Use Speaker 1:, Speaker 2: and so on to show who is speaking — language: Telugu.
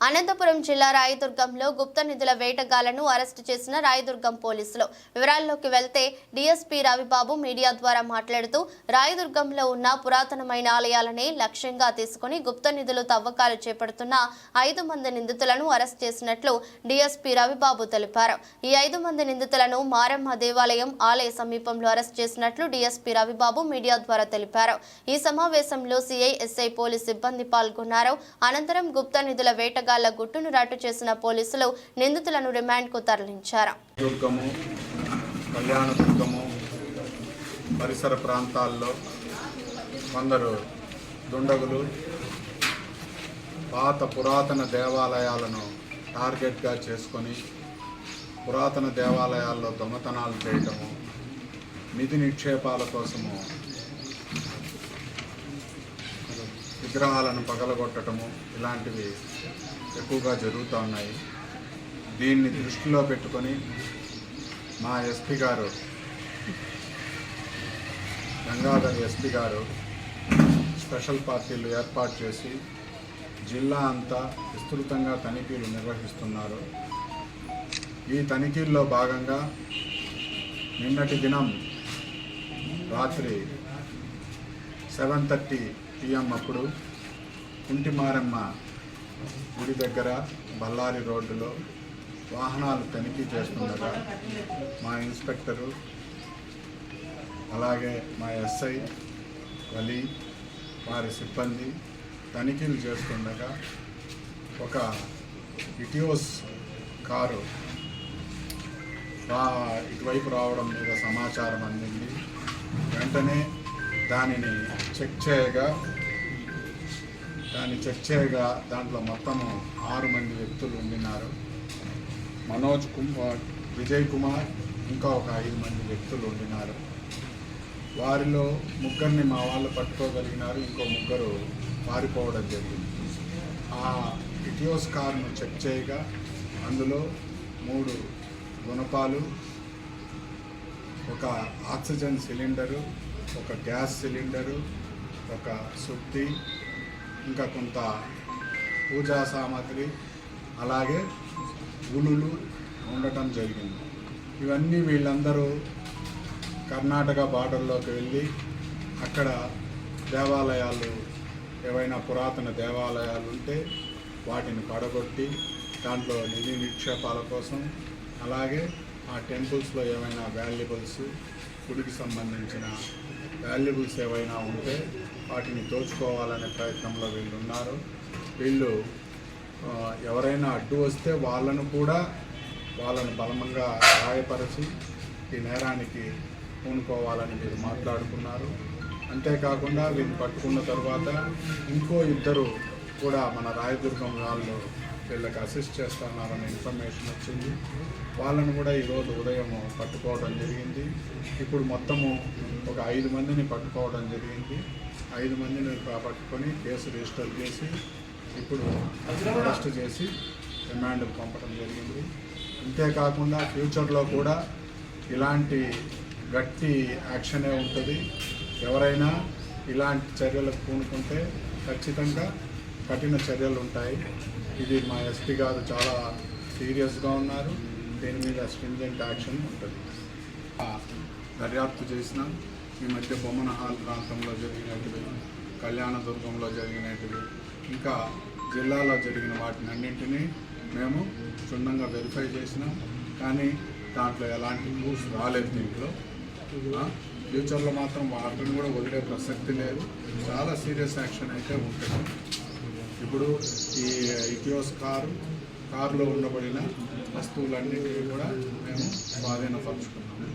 Speaker 1: అనంతపురం జిల్లా రాయదుర్గంలో గుప్త నిధుల వేటగాళ్లను అరెస్టు చేసిన రాయదుర్గం పోలీసులు. వివరాల్లోకి వెళ్తే డీఎస్పీ రవిబాబు మీడియా ద్వారా మాట్లాడుతూ రాయదుర్గంలో ఉన్న పురాతనమైన ఆలయాలనే లక్ష్యంగా తీసుకుని గుప్త నిధులు తవ్వకాలు చేపడుతున్న 5 మంది నిందితులను అరెస్ట్ చేసినట్లు డీఎస్పీ రవిబాబు తెలిపారు. ఈ 5 మంది నిందితులను మారమ్మ దేవాలయం ఆలయ సమీపంలో అరెస్ట్ చేసినట్లు డీఎస్పీ రవిబాబు మీడియా ద్వారా తెలిపారు. ఈ సమావేశంలో సిఐ, ఎస్ఐ, పోలీస్ సిబ్బంది పాల్గొన్నారు. అనంతరం గుప్త నిధుల వేటగాళ్ల గుట్టును రాటు చేసిన పోలీసులు నిందితులను రిమాండ్కు తరలించారు.
Speaker 2: కళ్యాణదుర్గము పరిసర ప్రాంతాల్లో కొందరు దుండగులు పాత పురాతన దేవాలయాలను టార్గెట్గా చేసుకొని పురాతన దేవాలయాల్లో దొంగతనాలు చేయటము, నిధి నిక్షేపాల కోసము విగ్రహాలను పగలగొట్టడము ఇలాంటివి ఎక్కువగా జరుగుతూ ఉన్నాయి. దీన్ని దృష్టిలో పెట్టుకొని మా ఎస్పీ గారు, గంగాధర్ ఎస్పీ గారు స్పెషల్ పార్టీలు ఏర్పాటు చేసి జిల్లా అంతా విస్తృతంగా తనిఖీలు నిర్వహిస్తున్నారు. ఈ తనిఖీల్లో భాగంగా నిన్నటి దినం రాత్రి 7:30 PM అప్పుడు కుంటిమారమ్మ గుడి దగ్గర బళ్ళారి రోడ్డులో వాహనాలు తనిఖీ చేస్తుండగా మా ఇన్స్పెక్టరు, అలాగే మా ఎస్ఐ వలి వారి సిబ్బంది తనిఖీలు చేస్తుండగా ఒక ఇటియోస్ కారు ఇటువైపు రావడం మీద సమాచారం అందింది. వెంటనే దానిని చెక్ చేయగా దాంట్లో మొత్తము 6 మంది వ్యక్తులు ఉండినారు. మనోజ్ కుమార్, విజయ్ కుమార్, ఇంకా ఒక 5 మంది వ్యక్తులు ఉండినారు. వారిలో 3 మా వాళ్ళు పట్టుకోగలిగినారు, ఇంకో 3 పారిపోవడం జరిగింది. ఆ ఇటియోస్ కార్ను చెక్ చేయగా అందులో 3 గుణపాలు, ఒక ఆక్సిజన్ సిలిండరు, ఒక గ్యాస్ సిలిండరు, ఒక సుత్తి, ఇంకా కొంత పూజా సామాగ్రి, అలాగే ఉలులు ఉండటం జరిగింది. ఇవన్నీ వీళ్ళందరూ కర్ణాటక బార్డర్లోకి వెళ్ళి అక్కడ దేవాలయాలు, ఏవైనా పురాతన దేవాలయాలు ఉంటే వాటిని పడగొట్టి దాంట్లో నిధి నిక్షేపాల కోసం, అలాగే ఆ టెంపుల్స్లో ఏమైనా వాల్యుబుల్స్, గుడికి సంబంధించిన వాల్యుబుల్స్ ఏవైనా ఉంటే వాటిని దోచుకోవాలనే ప్రయత్నంలో వీళ్ళు ఉన్నారు. వీళ్ళు ఎవరైనా అడ్డు వస్తే వాళ్ళను బలమంగా గాయపరిచి ఈ నేరానికి పూనుకోవాలని వీళ్ళు మాట్లాడుకున్నారు. అంతేకాకుండా వీళ్ళు పట్టుకున్న తర్వాత ఇంకో 2 కూడా మన రాయదుర్గం వాళ్ళు వీళ్ళకి అసిస్ట్ చేస్తున్నారనే ఇన్ఫర్మేషన్ వచ్చింది. వాళ్ళను కూడా ఈరోజు ఉదయం పట్టుకోవడం జరిగింది. ఇప్పుడు మొత్తము ఒక 5 మందిని పట్టుకోవడం జరిగింది. 5 మందిని పట్టుకొని కేసు రిజిస్టర్ చేసి ఇప్పుడు అరెస్ట్ చేసి రిమాండ్కి పంపడం జరిగింది. అంతేకాకుండా ఫ్యూచర్లో కూడా ఇలాంటి గట్టి యాక్షనే ఉంటుంది. ఎవరైనా ఇలాంటి చర్యలకు పూనుకుంటే ఖచ్చితంగా కఠిన చర్యలు ఉంటాయి. ఇది మా ఎస్పీ గారు చాలా సీరియస్గా ఉన్నారు. దీని మీద స్ట్రింజెంట్ యాక్షన్ ఉంటుంది. దర్యాప్తు చేసిన ఈ మధ్య బొమ్మనహాల్ ప్రాంతంలో జరిగినటివి, కళ్యాణదుర్గంలో జరిగినటివి, ఇంకా జిల్లాలో జరిగిన వాటిని అన్నింటినీ మేము క్షుణ్ణంగా వెరిఫై చేసినాం. కానీ దాంట్లో ఎలాంటి ప్రూఫ్స్ రాలేదు. దీంట్లో ఫ్యూచర్లో మాత్రం వాటిని కూడా వదిలే ప్రసక్తి లేదు. చాలా సీరియస్ యాక్షన్ అయితే ఉంటుంది. ఇప్పుడు ఈ ఇటియోస్ కారులో ఉండబడిన వస్తువులన్నింటినీ కూడా మేము స్వాధీనపరుచుకున్నాము.